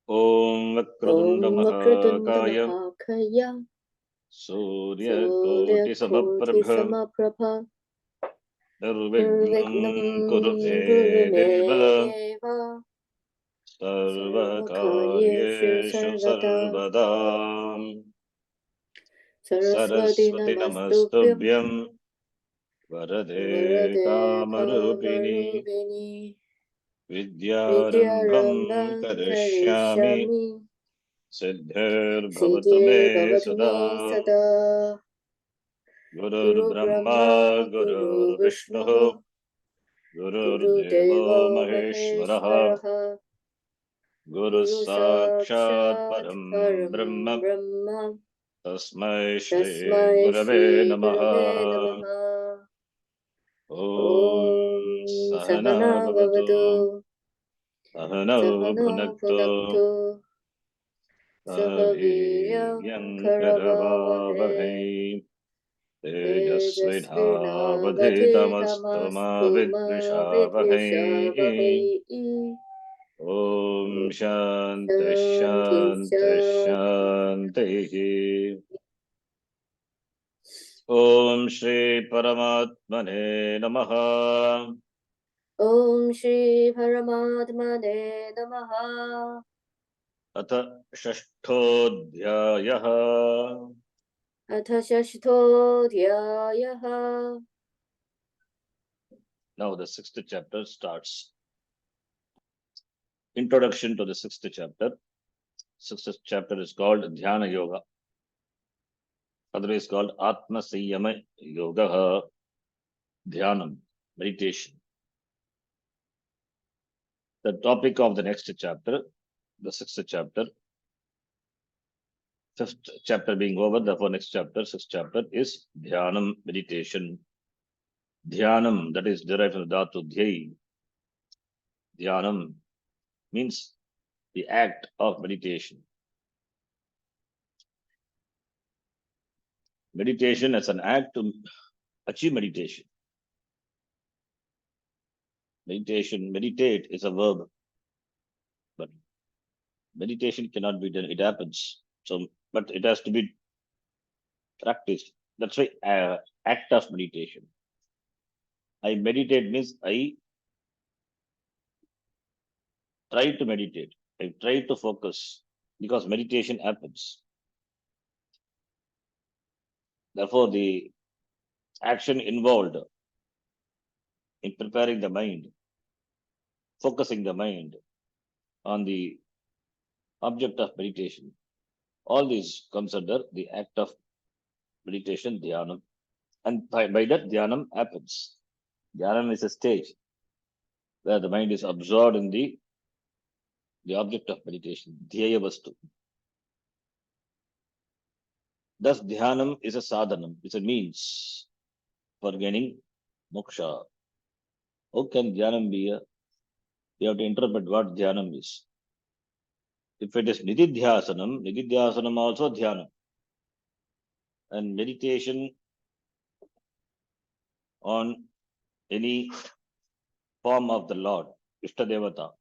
Om Vakratunda Om Vakratunda Mahakaya Mahakaya Surya Koti Suryakoti Samaprabha Samaprabha Nirvignam Nirvignam Kurume Deva Gurumedeva Sarva Sarvakaryeshu Karyeshu Sarvada Sarvadam Saraswati Saraswati Namastubhyam Namastubhyam Varade Varade Kamarupini Kamarubini Vidyarambham Vidyarambam Karishyami Karishyami Siddhir Bhavatu Siddhir Me Bhavatu Me Sada Sada Gurur Guru Brahma Brahma Gurur Guru Vishnu Vishnu Gurur Guru Deva Deva Maheshwaraha Maheshwaraha Guru Guru Sakshat Sakshat Param Param Brahma Brahma Tasmai Shri Tasmai Gurave Shri Gurave Namaha Namaha Om Om Sahana Sahana Bhavatu Bhavatu Sahano Sahana Bhunaktu Bhunaktu Sahaviryam Sahaviryam Karavavahe Karavavahe Tejasvinavadhitamastu ma Tejasvinavadhitamastu ma Vidvishavahe vidvishavahe Om Shanti Shanti Shanti Shanti Shanti Om Shri Paramatmane Namaha Om Shri Paramatmane Namaha Atha Shashtodhyayah Atha Shashtodhyayaha. Now the sixth chapter starts. Introduction to the sixth chapter. Sixth chapter is called Dhyana Yoga. Otherwise called Atma Siyama Yoga, Dhyanam, meditation. The topic of the next chapter, the sixth chapter, fifth chapter being over, therefore next chapter, sixth chapter is Dhyanam, meditation. Dhyanam, that is derived from the Dhatu Dhyai. Dhyanam means the act of meditation. Meditation as an act to achieve meditation. Meditation, meditate is a verb, but meditation cannot be done. It happens. So, but it has to be practiced. That's why act of meditation. I meditate means I try to meditate. I try to focus because meditation happens. Therefore, the action involved in preparing the mind, focusing the mind on the object of meditation, all this comes under the act of meditation, dhyanam. And by that, dhyanam happens. Dhyanam is a stage where the mind is absorbed in the object of meditation, dhyaya vastu. Thus, dhyanam is a sadhanam, it's a means for gaining moksha. How can dhyanam be a? You have to interpret what dhyanam is. If it is nididhyasanam also dhyanam. And meditation on any form of the Lord, Ishtadevata,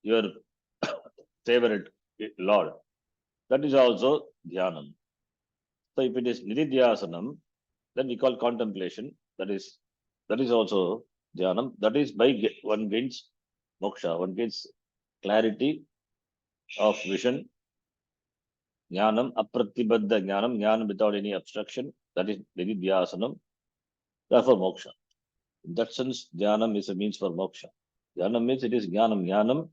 your favorite Lord, that is also dhyanam. So if it is nididhyasanam, then we call contemplation. That is also dhyanam. That is by one gains moksha, one gains clarity of vision, jnanam, apratibadda jnanam, jnanam without any obstruction. That is nididhyasanam. Therefore moksha. In that sense, dhyanam is a means for moksha. Dhyanam means it is jnanam. Jnanam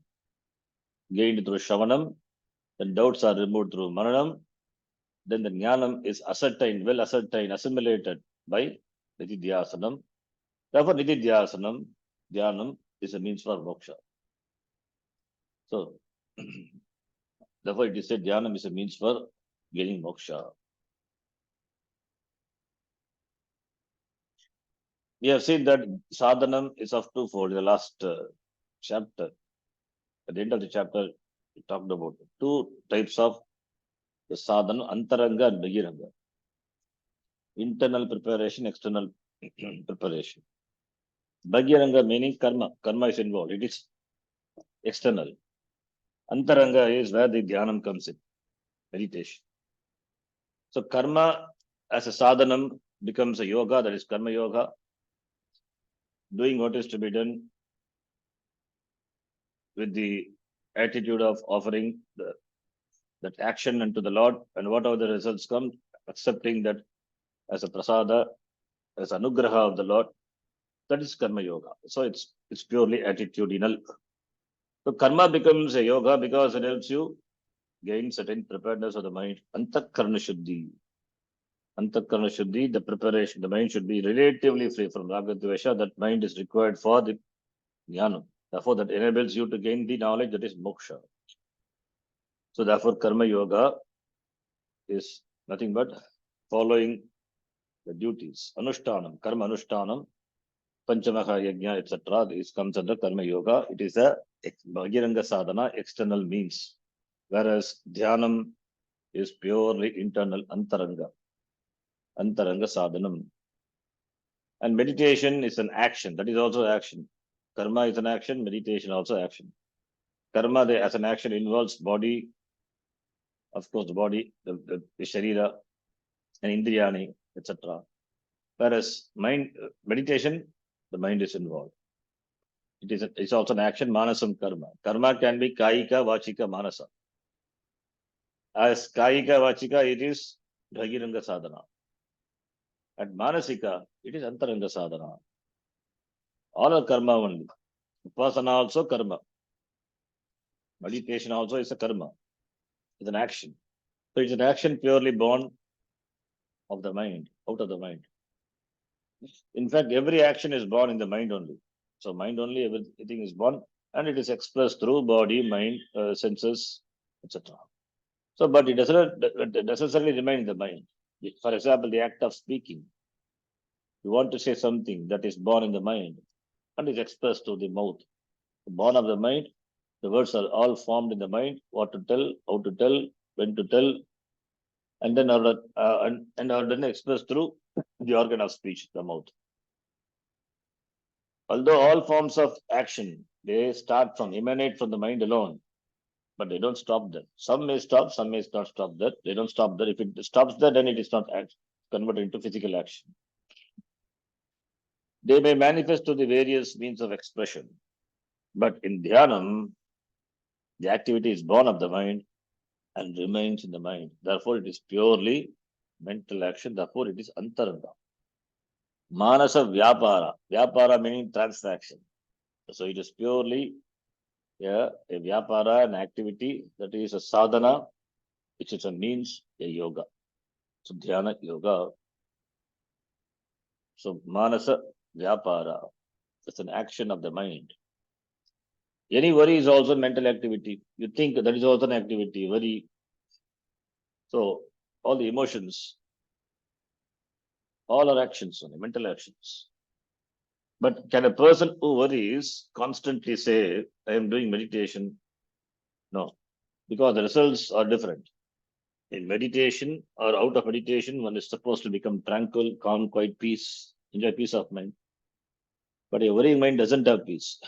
gained through shravanam, then doubts are removed through mananam, then the jnanam is ascertained, well ascertained, assimilated by nididhyasanam. Therefore, nididhyasanam, dhyanam is a means for moksha. So, therefore, it is said dhyanam is a means for gaining moksha. We have seen that sadhanam is of twofold. In the last chapter, at the end of the chapter, we talked about two types of the sadhana, antaranga and bahiranga. Internal preparation, external preparation. Bahiranga meaning karma. Karma is involved. It is external. Antaranga is where the dhyanam comes in, meditation. So karma as a sadhanam becomes a yoga, that is karma yoga, doing what is to be done with the attitude of offering that action unto the Lord, and whatever the results come, accepting that as a prasada, as anugraha of the Lord, that is karma yoga. So it's purely attitudinal. So karma becomes a yoga because it helps you gain certain preparedness of the mind. Antakarna shuddhi. Antakarna shuddhi, the preparation, the mind should be relatively free from raga dvesha. That mind is required for the jnana. Therefore, that enables you to gain the knowledge that is moksha. So therefore, karma yoga is nothing but following the duties. Anushtanam, karma anushtanam, panchamaha yajna, etc. This comes under karma yoga. It is a bhagiranga sadhana, external means. Whereas dhyanam is purely internal, antaranga sadhanam. And meditation is an action, that is also action. Karma is an action, meditation also action. Karma as an action involves body, of course, the body, the sharira, and indriyani, etc. Whereas mind, meditation, the mind is involved. It's also an action, manasam karma. Karma can be kaika, vachika, manasa. As kaika, vachika, it is bhagiranga sadhana. At manasika, it is antaranga sadhana. All are karma only. Upasana also karma. Meditation also is a karma. It's an action. So it's an action purely born of the mind, out of the mind. In fact, every action is born in the mind only. So mind only, everything is born, and it is expressed through body, mind, senses, etc. So, but it doesn't necessarily remain in the mind. For example, the act of speaking. You want to say something that is born in the mind and is expressed through the mouth. Born of the mind, the words are all formed in the mind, what to tell, how to tell, when to tell, and then are then expressed through the organ of speech, the mouth. Although all forms of action, they emanate from the mind alone, but they don't stop there. Some may stop, some may not stop there. They don't stop there. If it stops there, then it is not converted into physical action. They may manifest to the various means of expression, but in dhyanam, the activity is born of the mind and remains in the mind. Therefore, it is purely mental action. Therefore, it is antaranga. Manasa vyapara. Vyapara meaning transaction. So it is purely a vyapara, an activity that is a sadhana, which is a means, a yoga. So dhyana yoga. So manasa vyapara. It's an action of the mind. Any worry is also mental activity. You think that is also an activity, worry. So all the emotions, all are actions, only mental actions. But can a person who worries constantly say, I am doing meditation? No, because the results are different. In meditation or out of meditation, one is supposed to become tranquil, calm, quiet, peace, enjoy peace of mind. But a worrying mind doesn't have peace.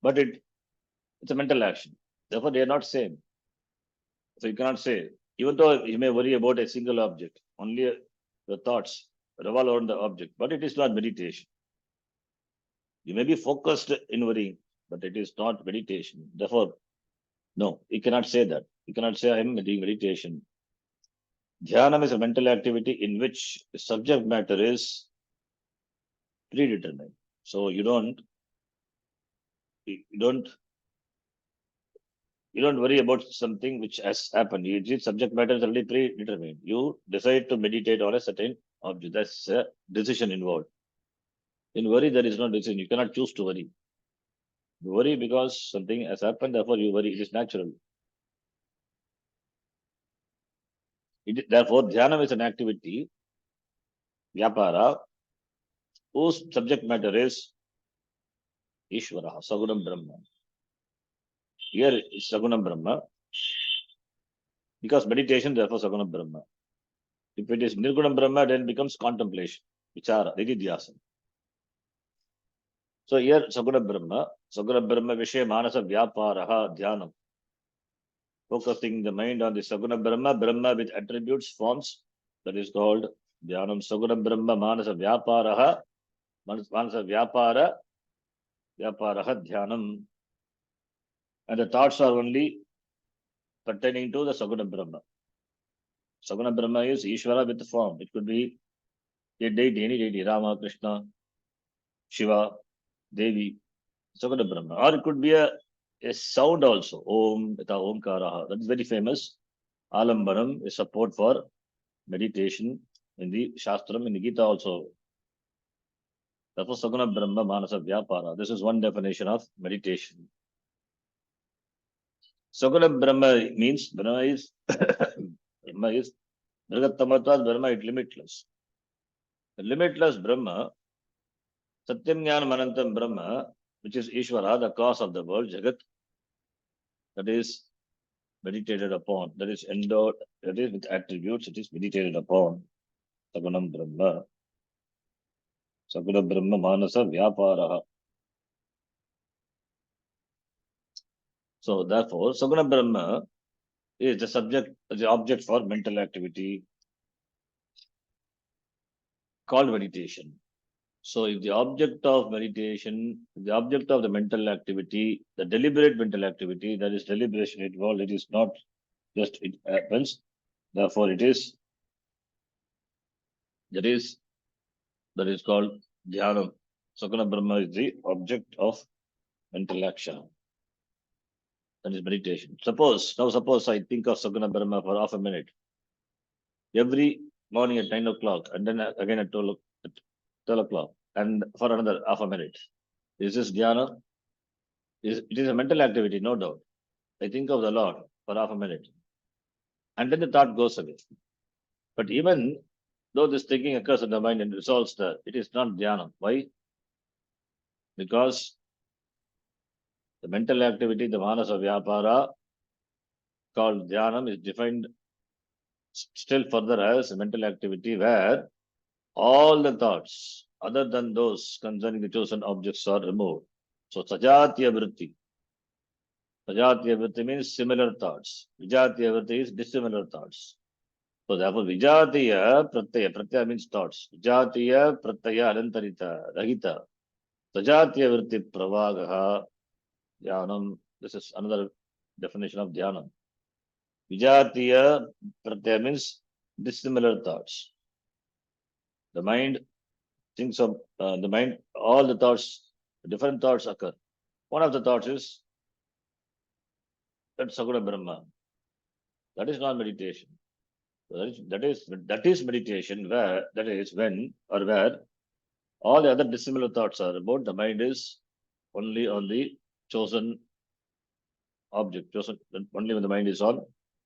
But it's a mental action. Therefore, they are not same. So you cannot say, even though you may worry about a single object, only the thoughts revolve around the object, but it is not meditation. You may be focused in worrying, but it is not meditation. Therefore, no, you cannot say that. You cannot say I am doing meditation. Dhyanam is a mental activity in which the subject matter is predetermined. So you don't worry about something which has happened. Subject matter is already predetermined. You decide to meditate on a certain object. That's a decision involved. In worry, there is no decision. You cannot choose to worry. You worry because something has happened, therefore you worry. It is natural. Therefore, dhyana is an activity, vyapara, whose subject matter is Ishvara, Sagunam Brahma. Here is Sagunam Brahma, because meditation, therefore Sagunam Brahma. If it is Nirgunam Brahma, then it becomes contemplation, Vichara, Nididhyasana. So here Sagunam Brahma Vishaya Manasa Vyaparaha Dhyanam. focusing the mind on the Saguna Brahma, Brahma with attributes, forms, that is called Dhyanam. Saguna Brahma Manasa Vyaparaha, Manasa Vyaparaha Dhyanam. And the thoughts are only pertaining to the Saguna Brahma. Saguna Brahma is Ishvara with the form. It could be a deity, any deity, Rama, Krishna, Shiva, Devi, Saguna Brahma. Or it could be a sound also, Om, Ita Omkaraha. That is very famous. Alambanam is support for meditation in the Shastram, in the Gita also. That was Saguna Brahma Manasa Vyapara. This is one definition of meditation. Saguna Brahma means Brahma is Brahma is limitless. The limitless Brahma, Satyam Jnana Manantam Brahma, which is Ishvara, the cause of the world, Jagat, that is meditated upon, that is endowed, that is with attributes, it is meditated upon. Sagunam Brahma. Saguna Brahma Manasa Vyaparaha. So therefore, Saguna Brahma is the subject, the object for mental activity called meditation. So if the object of meditation, the object of the mental activity, the deliberate mental activity, that is deliberation involved, it is not just it happens. Therefore, that is called Dhyanam. Saguna Brahma is the object of mental action. That is meditation. Suppose I think of Saguna Brahma for half a minute. Every morning at 9 o'clock and then again at 12 o'clock and for another half a minute. Is this dhyana? It is a mental activity, no doubt. I think of the Lord for half a minute. And then the thought goes away. But even though this thinking occurs in the mind and resolves there, it is not dhyana. Why? Because the mental activity, the manasa vyapara, called dhyanam, is defined still further as a mental activity where all the thoughts other than those concerning the chosen objects are removed. So sajatya vritti. Sajatya vritti means similar thoughts. Vijatya vritti is dissimilar thoughts. So therefore vijatiya pratyaya. Pratyaya means thoughts. Vijatiya pratyaya anantarita rahita. Sajatya vritti pravagaha dhyanam. This is another definition of dhyanam. Vijatiya pratyaya means dissimilar thoughts. The mind thinks of the mind, all the thoughts, different thoughts occur. One of the thoughts is that Saguna Brahma. That is not meditation. That is meditation where that is when or where all the other dissimilar thoughts are about. The mind is only on the chosen object, only when the mind is on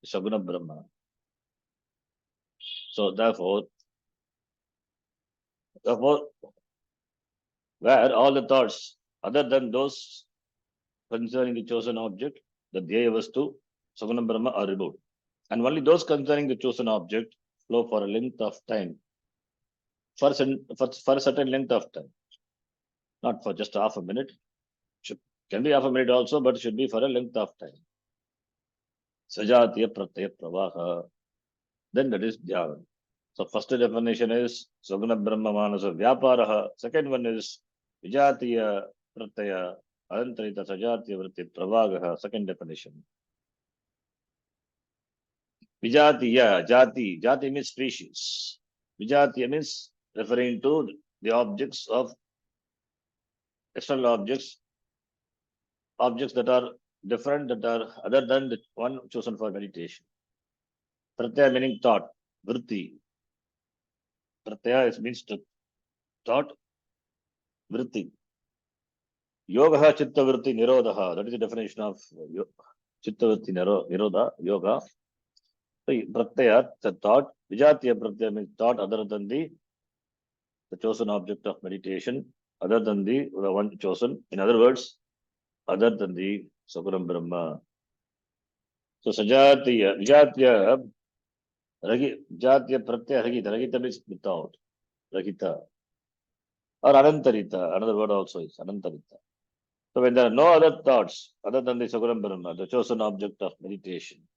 Saguna Brahma. So therefore, where all the thoughts other than those concerning the chosen object, the Dhyaya Vastu, Saguna Brahma are removed. And only those concerning the chosen object flow for a length of time. For a certain length of time. Not for just half a minute. Can be half a minute also, but it should be for a length of time. Sajatiya pratyaya pravaha. Then that is dhyana. So first definition is Saguna Brahma Manasa Vyaparaha. Second one is Vijatiya pratyaya Alantarita Sajatiya vritti pravagaha. Second definition. Vijatiya, jati means species. Vijatiya means referring to the objects of external objects that are different, that are other than the one chosen for meditation. Pratyaya meaning thought, vritti. Pratyaya means thought, vritti. Yoga chitta vritti nirodha. That is the definition of chitta vritti nirodha, yoga. So pratyaya, the thought. Vijatiya pratyaya means thought other than the chosen object of meditation, other than the one chosen. In other words, other than the Saguram Brahma. So Sajatiya, Vijatiya, Vijatiya pratyaya rahita. Rahita means without. Rahita. Or Anantarita, another word also is Anantarita. So when there are no other thoughts other than the Saguram Brahma, the chosen object of meditation,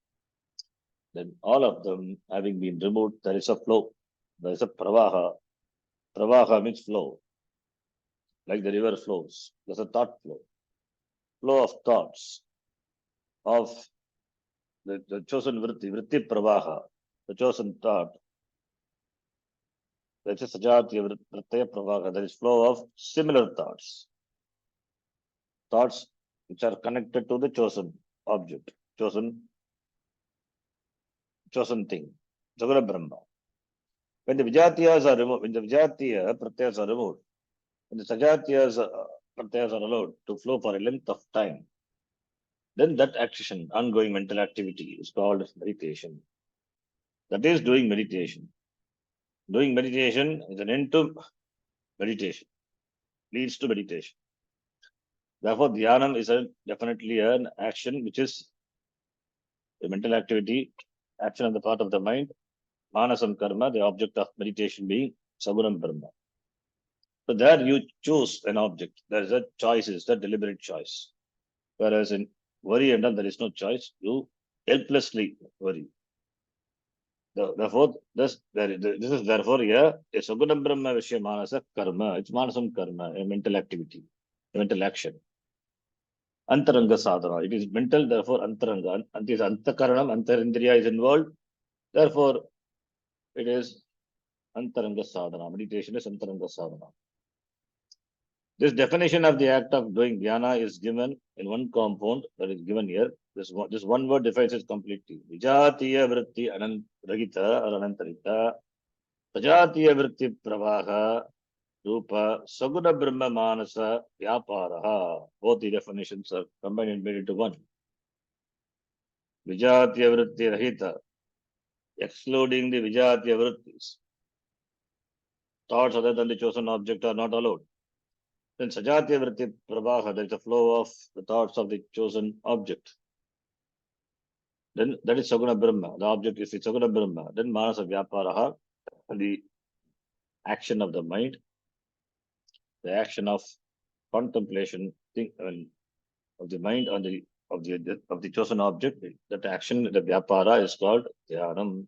then all of them having been removed, there is a flow. There is a pravaha. Pravaha means flow, like the river flows. There's a thought flow. Flow of thoughts of the chosen vritti pravaha, the chosen thought. That's a sajatiya vrittaya pravaha. There is flow of similar thoughts. Thoughts which are connected to the chosen object, chosen thing, Jagara Brahma. When the Vijatiyas are removed, when the Vijatiya pratyas are removed, when the Sajatiyas pratyas are allowed to flow for a length of time, then that action, ongoing mental activity, is called meditation. That is doing meditation. Doing meditation is an end to meditation, leads to meditation. Therefore, dhyanam is definitely an action which is a mental activity, action on the part of the mind, manasam karma, the object of meditation being saguram brahma. So there you choose an object. There is a choice, is a deliberate choice. Whereas in worry and all, there is no choice. You helplessly worry. Therefore, this is therefore here a saguram brahma vishya manasa karma. It's manasam karma, a mental activity, a mental action. Antaranga sadhana. It is mental, therefore antaranga. And it is antakaranam, antarindriya is involved. Therefore, it is antaranga sadhana. Meditation is antaranga sadhana. This definition of the act of doing dhyana is given in one compound that is given here. This one word defines it completely. Vijatiya vritti anantaragita or anantarita. Sajatiya vritti pravaha rupa saguna brahma manasa vyaparaha. Both the definitions are combined and made into one. Vijatiya vritti rahita. Excluding the vijatiya vrittis. Thoughts other than the chosen object are not allowed. Then sajatiya vritti pravaha, there is a flow of the thoughts of the chosen object. Then that is saguna brahma. The object is saguna brahma. Then manasa vyaparaha, the action of the mind, the action of contemplation, of the mind on the chosen object. That action, the vyapara, is called dhyanam.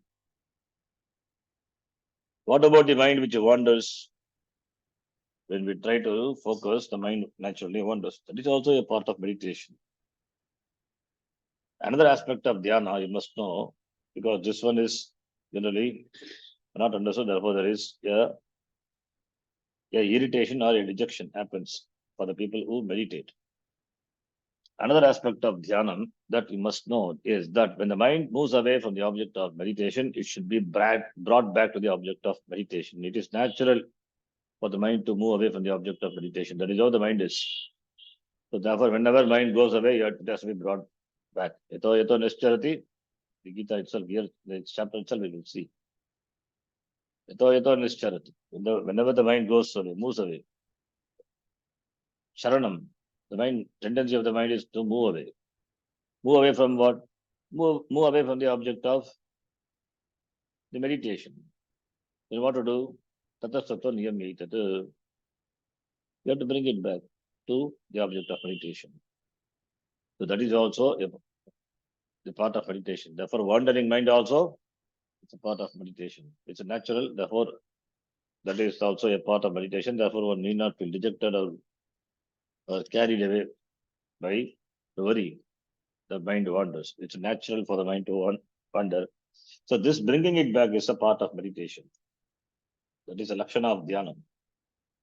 What about the mind which wanders? When we try to focus, the mind naturally wanders. That is also a part of meditation. Another aspect of dhyana you must know, because this one is generally not understood, therefore there is a irritation or a dejection happens for the people who meditate. Another aspect of dhyanam that you must know is that when the mind moves away from the object of meditation, it should be brought back to the object of meditation. It is natural for the mind to move away from the object of meditation. That is how the mind is. So therefore, whenever mind goes away, it has to be brought back. Yato nischarati, the Gita itself, here, the chapter itself, we will see. Yato nischarati. Whenever the mind goes away, moves away. Sharanam, the mind, tendency of the mind is to move away. Move away from what? Move away from the object of the meditation. Then what to do? Tatasattva niyamyetata. You have to bring it back to the object of meditation. So that is also the part of meditation. Therefore, wandering mind also, it's a part of meditation. It's a natural, therefore, that is also a part of meditation. Therefore, one need not feel dejected or carried away by the worry. The mind wanders. It's natural for the mind to wander. So this bringing it back is a part of meditation. That is a lakshana of dhyana.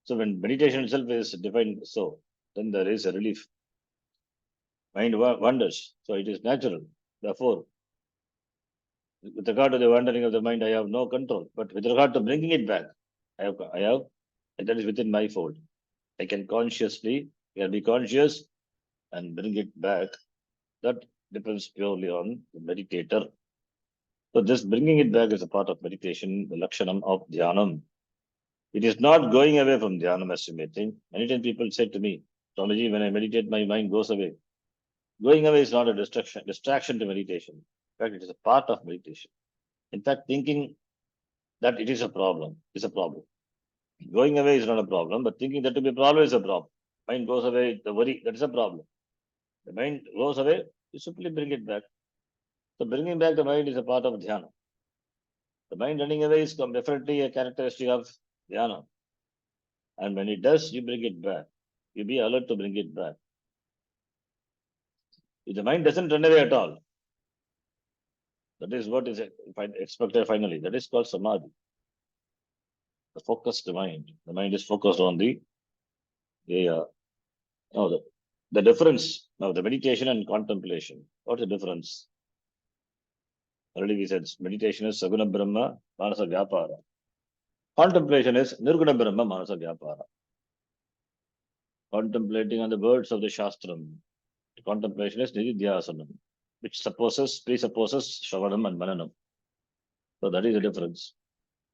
So when meditation itself is defined so, then there is a relief. Mind wanders. So it is natural. Therefore, with regard to the wandering of the mind, I have no control. But with regard to bringing it back, I have, and that is within my fold. I can be conscious and bring it back. That depends purely on the meditator. So this bringing it back is a part of meditation, the lakshanam of dhyanam. It is not going away from dhyanam as you may think. Many times people say to me, Swamiji, when I meditate, my mind goes away. Going away is not a distraction to meditation. In fact, it is a part of meditation. In fact, thinking that it is a problem is a problem. Going away is not a problem, but thinking that to be a problem is a problem. Mind goes away, the worry, that is a problem. The mind goes away, you simply bring it back. So bringing back the mind is a part of dhyana. The mind running away is definitely a characteristic of dhyana. And when it does, you bring it back. You be alert to bring it back. If the mind doesn't run away at all, that is what is expected finally. That is called samadhi. The focused mind. The mind is focused on the no, the difference of the meditation and contemplation. What's the difference? Already we said meditation is Saguna Brahma, Manasa Vyapara. Contemplation is Nirguna Brahma, Manasa Vyapara. Contemplating on the words of the Shastram. Contemplation is Nididhyasanam, which presupposes Shravanam and Mananam. So that is the difference.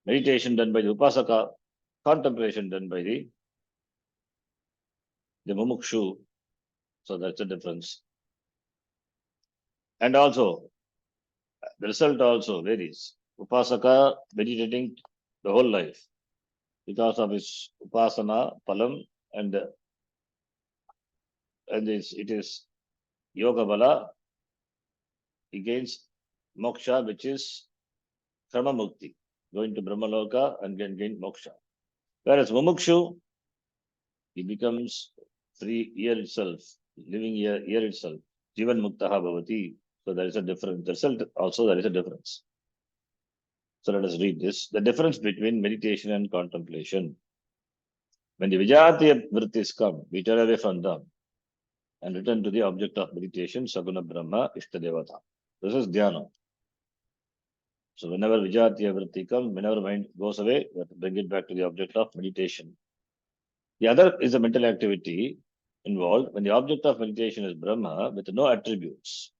Meditation done by the Upasaka, contemplation done by the Mumukshu. So that's the difference. And also, the result also varies. Upasaka meditating the whole life because of his upasana, palam, and it is yoga bala. He gains moksha, which is karma mukti, going to Brahmaloka and gain moksha. Whereas mumukshu, he becomes free here itself, living here itself. Jivan muktaha bhavati. So there is a difference. The result also there is a difference. So let us read this. The difference between meditation and contemplation. When the Vijatiya vrittis come, we turn away from them and return to the object of meditation, Saguna Brahma, Ishtadevata. This is dhyana. So whenever Vijatiya vritti comes, whenever mind goes away, we have to bring it back to the object of meditation. The other is the mental activity involved when the object of meditation is Brahma with no attributes.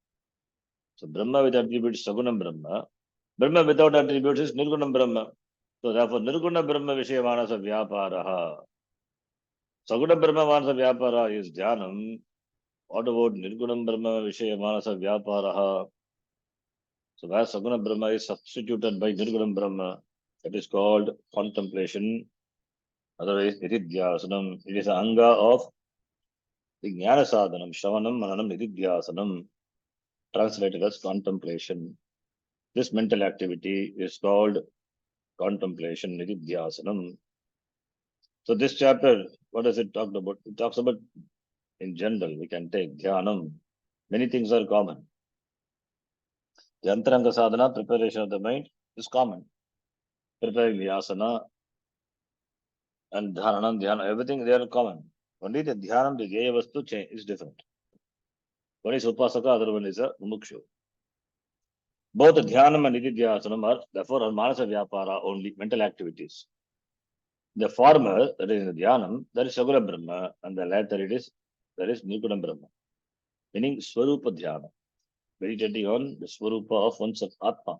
So Brahma with attributes, Sagunam Brahma. Brahma without attributes is Nirgunam Brahma. So therefore, Nirguna Brahma Vishaya Manasa Vyaparaha. Saguna Brahma Manasa Vyapara is Dhyanam. What about Nirgunam Brahma Vishaya Manasa Vyaparaha? So where Saguna Brahma is substituted by Nirgunam Brahma, that is called contemplation. Otherwise, Nididhyasanam. It is an anga of the Jnana Sadhanam, Shravanam, Mananam, Nididhyasanam, translated as contemplation. This mental activity is called contemplation, Nididhyasanam. So this chapter, what does it talk about? It talks about, in general, we can take Dhyanam. Many things are common. The Antaranga Sadhana, preparation of the mind, is common. Preparing the asana and dhyana, everything they are common. Only the dhyanam, the Geya Vastu change is different. One is Upasaka, other one is a Mumukshu. Both the dhyanam and nididhyasanam are therefore are manasa vyapara only, mental activities. The former, that is in the dhyanam, that is Saguna Brahma, and the latter that is Nirguna Brahma. Meaning Swarupa Dhyana, meditating on the Swarupa of one's Atma,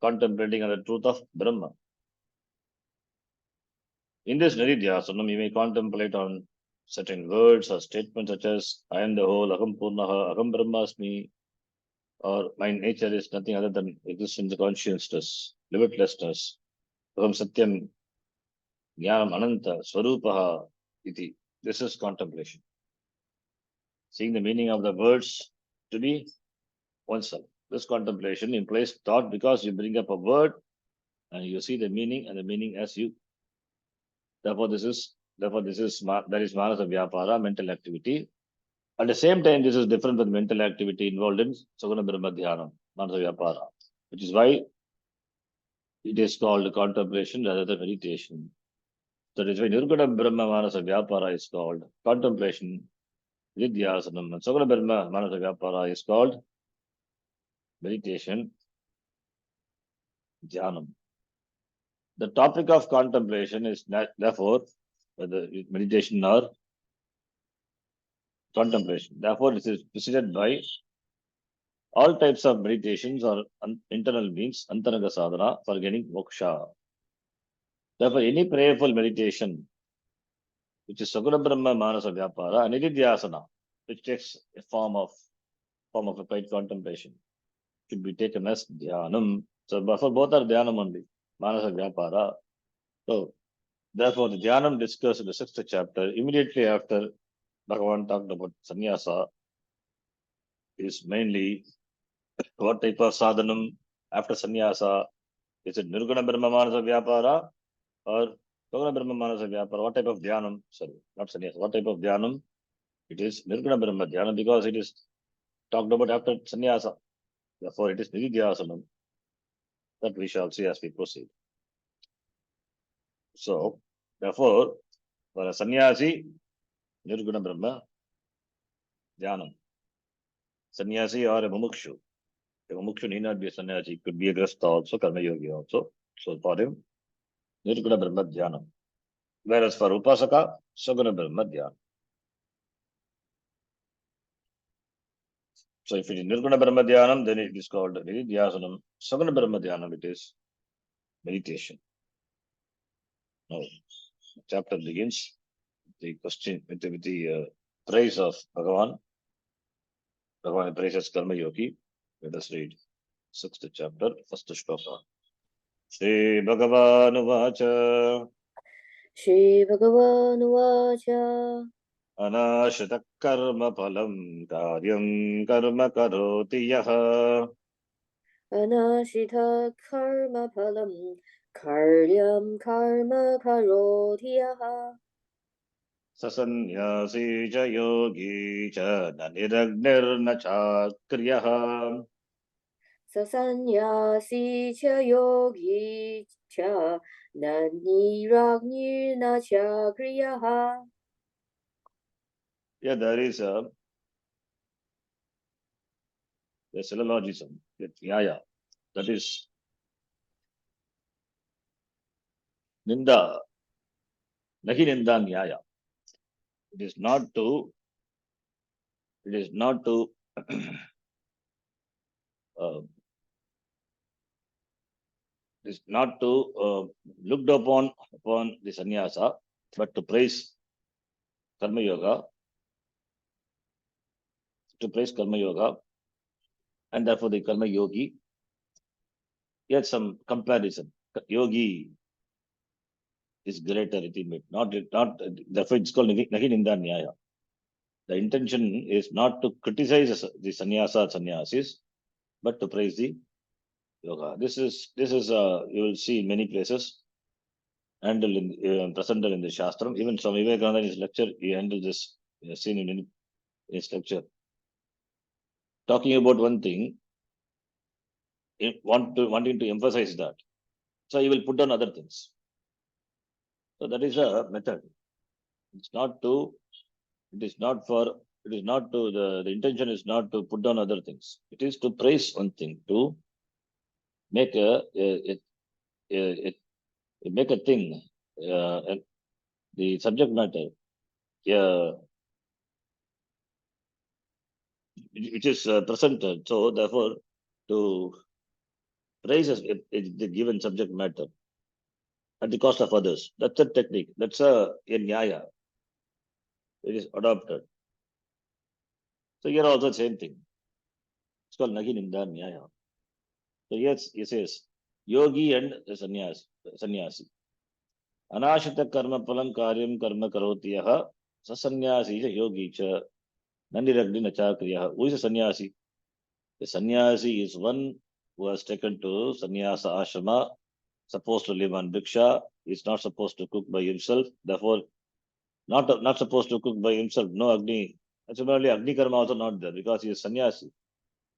contemplating on the truth of Brahma. In this Nididhyasanam, you may contemplate on certain words or statements such as I am the whole, Aham Purnaha, Aham Brahmasmi, or my nature is nothing other than existence, consciousness, limitlessness, Aham Satyam, Jnanam Ananta, Swarupaha, iti. This is contemplation. Seeing the meaning of the words to be oneself. This contemplation implies thought because you bring up a word and you see the meaning and the meaning as you. Therefore, that is manasa vyapara, mental activity. At the same time, this is different from mental activity involved in Saguna Brahma Dhyanam, manasa vyapara, which is why it is called contemplation rather than meditation. That is why Nirguna Brahma Manasa Vyapara is called contemplation, Vidyasanam, and Saguna Brahma Manasa Vyapara is called meditation, Dhyanam. The topic of contemplation is therefore whether meditation or contemplation. Therefore, this is preceded by all types of meditations or internal means, antaranga sadhana, for gaining moksha. Therefore, any prayerful meditation, which is Saguna Brahma Manasa Vyapara, and Nididhyasana, which takes a form of applied contemplation, should be taken as dhyanam. So, for both are dhyanam only, Manasa Vyapara. So, therefore, the dhyanam discussed in the 6th chapter, immediately after Bhagavan talked about sannyasa, is mainly what type of sadhanam after sannyasa? Is it Nirguna Brahma Manasa Vyapara or Saguna Brahma Manasa Vyapara? What type of dhyanam? Sorry, not sannyasa. What type of dhyanam? It is Nirguna Brahma Dhyana because it is talked about after sannyasa. Therefore, it is Nididhyasanam. That we shall see as we proceed. So, therefore, for a sannyasi, Nirguna Brahma Dhyanam. Sannyasi or a mumukshu. A mumukshu need not be a sannyasi, could be a grasta also, karma yogi also. So, for him, Nirguna Brahma Dhyanam. Whereas for Upasaka, Saguna Brahma Dhyanam. So, if it is Nirguna Brahma Dhyanam, then it is called Nididhyasanam. Saguna Brahma Dhyanam, it is meditation. Now, the chapter begins the question with the praise of Bhagavan. Bhagavan praises Karma Yogi. Let us read 6th chapter, 1st shloka. Shri Bhagavanuvacha Shri Bhagavanuvacha Anashita karma phalam karyam karma karoti yaha Anashita karma phalam karyam karma karoti yaha sasanyasi cha yogi cha na niragnir na chakriyah Sasanyasi cha yogi cha na niragni na cha kriyaha. Yeah, there is a syllogism with Nyaya. That is Ninda, Nahi Ninda Nyaya. It is not to, it is not to uh, it is not to looked upon the sannyasa, but to praise karma yoga, and therefore the karma yogi. Yet some comparison. Yogi is greater ultimate. Not therefore it's called Nahi Ninda Nyaya. The intention is not to criticize the sannyasa or sannyasis, but to praise the yoga. This is you will see in many places handled in presented in the Shastram. Even Swami Vivekananda in his lecture, he handled this seen in his lecture. Talking about one thing, wanting to emphasize that. So he will put down other things. So that is a method. It's not to, it is not for, it is not to, the intention is not to put down other things. It is to praise one thing, to make make a thing, the subject matter, which is presented. So therefore, to praise the given subject matter at the cost of others. That's a technique. That's a nyaya. It is adopted. So here also same thing. It's called Nahi Ninda Nyaya. So yes, he says, yogi and the sannyasi. Anashita karma palam karyam karma karotiyaha sasannyasi cha yogi cha nandiragni nachakriyaha. Who is a sannyasi? The sannyasi is one who has taken to sannyasa ashrama, supposed to live on bhiksha, is not supposed to cook by himself, therefore not supposed to cook by himself, no Agni. And similarly, Agni karma also not there because he is sannyasi.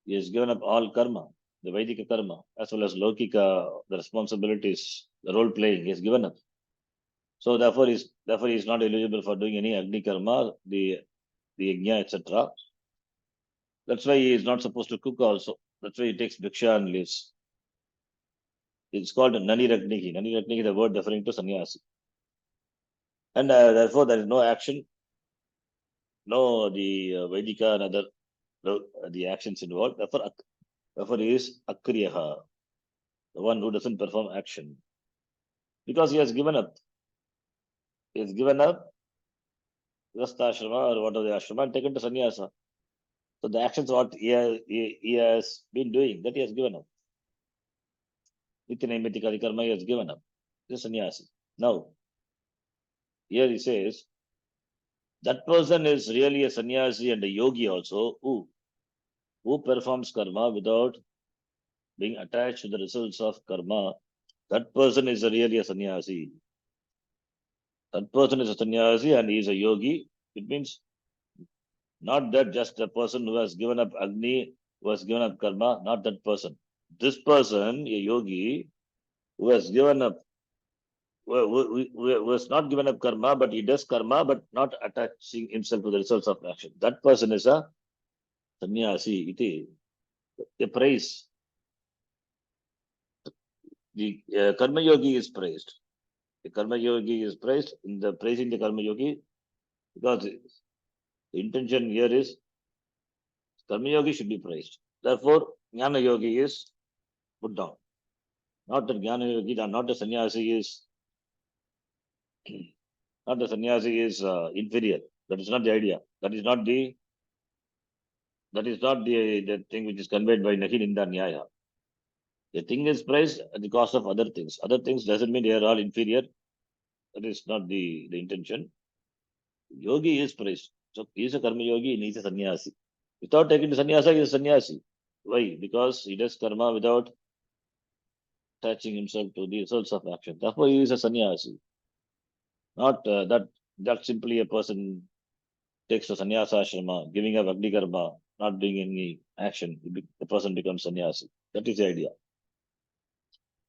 He has given up all karma, the Vedic karma, as well as Lokika, the responsibilities, the role playing, he has given up. So therefore he is not eligible for doing any Agni karma, the yajna, etc. That's why he is not supposed to cook also. That's why he takes bhiksha and lives. It's called Nani Ragnihi. Nani Ragnihi is the word referring to sannyasi. And therefore there is no action, no the Vedika and other the actions involved. Therefore he is Akriyaha, the one who doesn't perform action. Because he has given up. He has given up Grastha or whatever the ashrama and taken to sannyasa. So the actions what he has been doing, that he has given up. Nityanaimittika karma he has given up. This is sannyasi. Now, here he says, that person is really a sannyasi and a yogi also, who who performs karma without being attached to the results of karma, that person is really a sannyasi. That person is a sannyasi and he is a yogi. It means not that just the person who has given up Agni, who has given up karma, not that person. This person, a yogi, who has given up, who has not given up karma, but he does karma, but not attaching himself to the results of action. That person is a sannyasi. Iti. A praise. The karma yogi is praised. The karma yogi is praised in the praising the karma yogi because the intention here is karma yogi should be praised. Therefore, jnana yogi is put down. Not that jnana yogi, not the sannyasi is not the sannyasi is inferior. That is not the idea. That is not the thing which is conveyed by Nahi Ninda Nyaya. The thing is praised at the cost of other things. Other things doesn't mean they are all inferior. That is not the intention. Yogi is praised. So he is a karma yogi and he is a sannyasi. Without taking the sannyasa, he is a sannyasi. Why? Because he does karma without attaching himself to the results of action. Therefore, he is a sannyasi. Not that simply a person takes the sannyasa ashrama, giving up Agni karma, not doing any action. The person becomes sannyasi. That is the idea.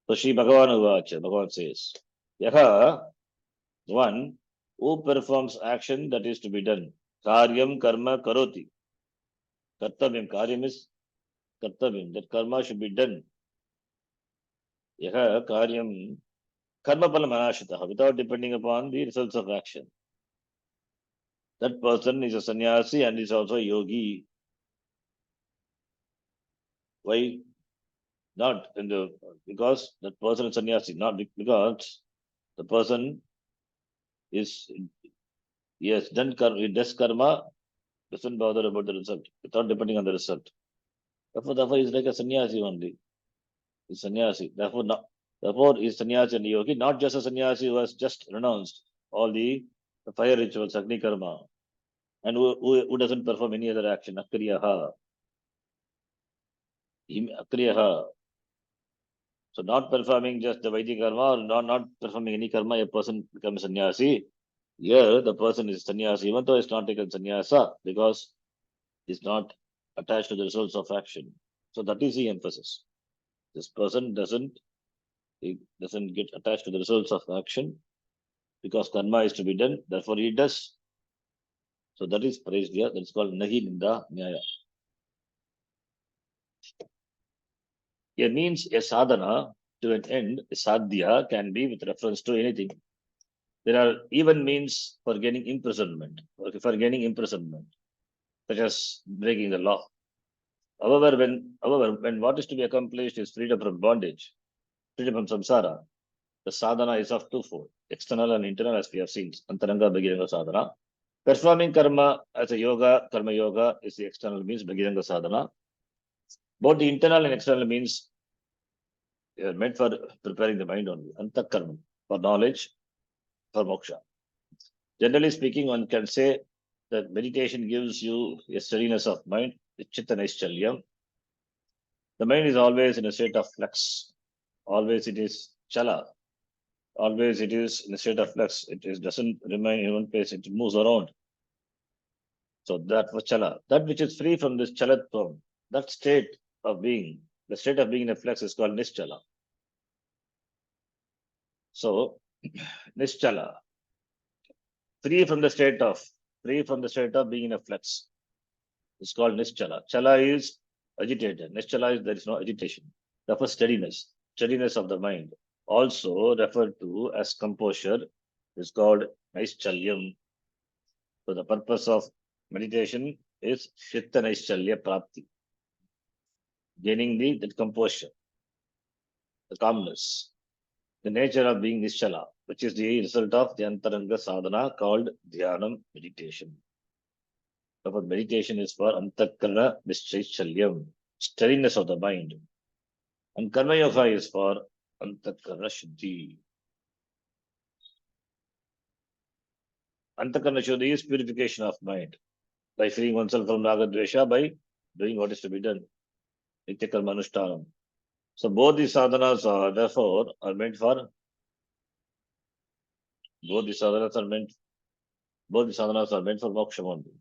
So Shri Bhagavan says, Yaha, one who performs action that is to be done. Karyam karma karoti. Kartavyam. Karyam is kartavyam. That karma should be done. Yaha karyam karma palam anashitaha. Without depending upon the results of action. That person is a sannyasi and is also a yogi. Why? Not in the because that person is sannyasi, not because the person is yes done karma, he does karma, doesn't bother about the result without depending on the result. Therefore, he's like a sannyasi only. He's sannyasi. Therefore, he's sannyasi and yogi, not just a sannyasi who has just renounced all the fire rituals, Agni karma, and who doesn't perform any other action. Akriyaha. Akriyaha. So not performing just the Vedic karma or not performing any karma, a person becomes sannyasi. Here, the person is sannyasi, even though he's not taken sannyasa, because he's not attached to the results of action. So that is the emphasis. This person doesn't get attached to the results of action because karma is to be done. Therefore, he does. So that is praised here. That's called Nahi Ninda Nyaya. It means a sadhana to an end, a sadhya can be with reference to anything. There are even means for gaining imprisonment, such as breaking the law. However, when what is to be accomplished is freedom from bondage, freedom from samsara, the sadhana is of twofold, external and internal, as we have seen. Antaranga Bhagiranga sadhana. Performing karma as a yoga, karma yoga is the external means, Bhagiranga sadhana. Both the internal and external means are meant for preparing the mind only, antakarma, for knowledge, for moksha. Generally speaking, one can say that meditation gives you a steadiness of mind, chitta naischalyam. The mind is always in a state of flux. Always it is chala. Always it is in a state of flux. Doesn't remain in one place. It moves around. So that was chala. That which is free from this chalatvam, that state of being, the state of being in a flux is called nischala. So nischala, free from the state of being in a flux, is called nischala. Chala is agitated. Nischala is there is no agitation. Therefore, steadiness of the mind. Also referred to as composure is called naischalya. So the purpose of meditation is chitta naischalya prapti, gaining the composure, the calmness, the nature of being nischala, which is the result of the antaranga sadhana called dhyanam, meditation. Therefore, meditation is for antakarana nischaichalyam, steadiness of the mind. And karma yoga is for antakarana shuddhi. Antakarana shuddhi is purification of mind by freeing oneself from raga dvesha by doing what is to be done. Nitya karma anushtanam. So both these sadhanas are therefore are meant for both these sadhanas are meant both these sadhanas are meant for moksha only.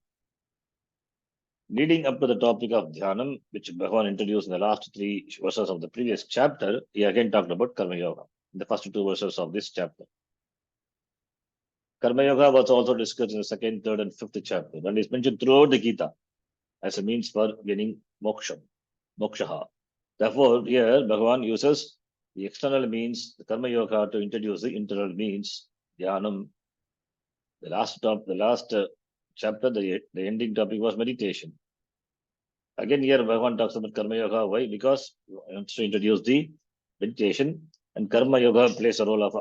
Leading up to the topic of dhyanam, which Bhagavan introduced in the last 3 verses of the previous chapter, he again talked about karma yoga in the first 2 verses of this chapter. Karma yoga was also discussed in the 2nd, 3rd, and 5th chapter, and is mentioned throughout the Gita as a means for gaining moksha. Therefore, here Bhagavan uses the external means, the karma yoga, to introduce the internal means, dhyanam. The last chapter, the ending topic was meditation. Again, here Bhagavan talks about karma yoga. Why? Because he wants to introduce the meditation, and karma yoga plays a role of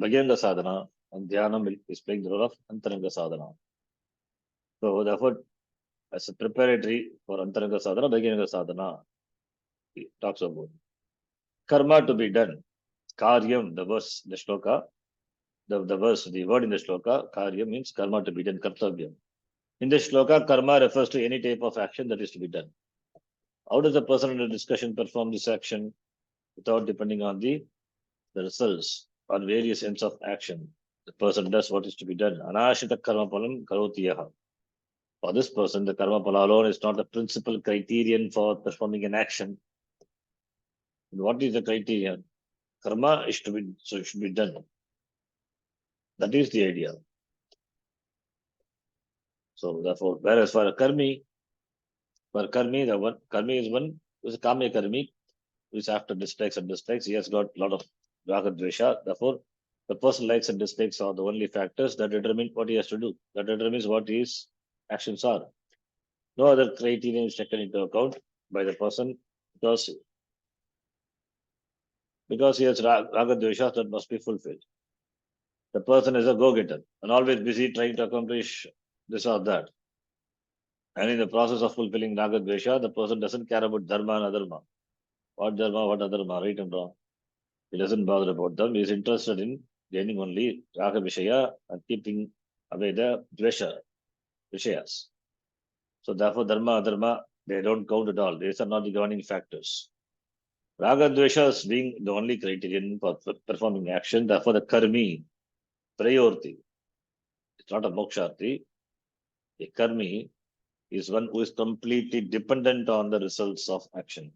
bhagiranga sadhana, and dhyanam is playing the role of antaranga sadhana. So, therefore, as a preparatory for antaranga sadhana, bhagiranga sadhana, he talks about karma to be done. Karyam, the verse, the shloka, the word in the shloka, karya means karma to be done, kartavyam. In the shloka, karma refers to any type of action that is to be done. How does a person in a discussion perform this action without depending on the results or various ends of action? The person does what is to be done. Anashita karma palam karotiyaha. For this person, the karma pala alone is not the principal criterion for performing an action. And what is the criterion? Karma is to be so it should be done. That is the idea. So therefore, whereas for a karmi, the one karmi is one who is a kame karmi, who is after dislikes and dislikes. He has got a lot of raga dvesha. Therefore, the person likes and dislikes are the only factors that determine what he has to do. That determines what his actions are. No other criterion is taken into account by the person because he has raga dvesha that must be fulfilled. The person is a go-getter and always busy trying to accomplish this or that. And in the process of fulfilling raga dvesha, the person doesn't care about dharma and adharma. What dharma, what adharma, right and wrong. He doesn't bother about them. He is interested in gaining only raga vishaya and keeping away the dvesha vishayas. So therefore, dharma, adharma, they don't count at all. These are not the governing factors. Raga dveshas being the only criterion for performing action. Therefore, the karmi, priority. It's not a moksharthi. A karmi is one who is completely dependent on the results of action.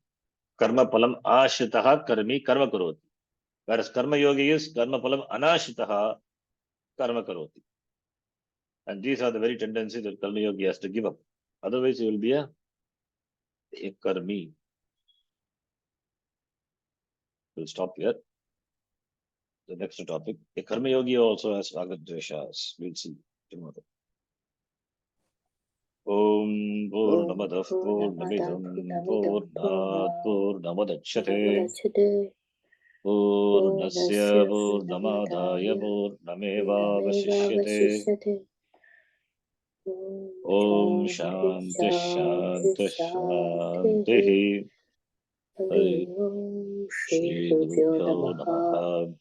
Karma palam ashitaha karmi karma karoti. Whereas karma yogi is karma palam anashitaha karma karoti. And these are the very tendencies that karma yogi has to give up. Otherwise, he will be a karmi. We'll stop here. The next topic. A karma yogi also has raga dveshas. We'll see tomorrow. Om Purnamadah Purnamidam Purnat Purnamadachyate Purnasya Purnamadaya Purnameva Vasishyate. Om Shanti Shanti Shanti. Hari Shri Gurubhyo Namaha.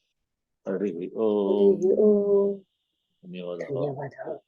Hari Om. Dhanyavadaha.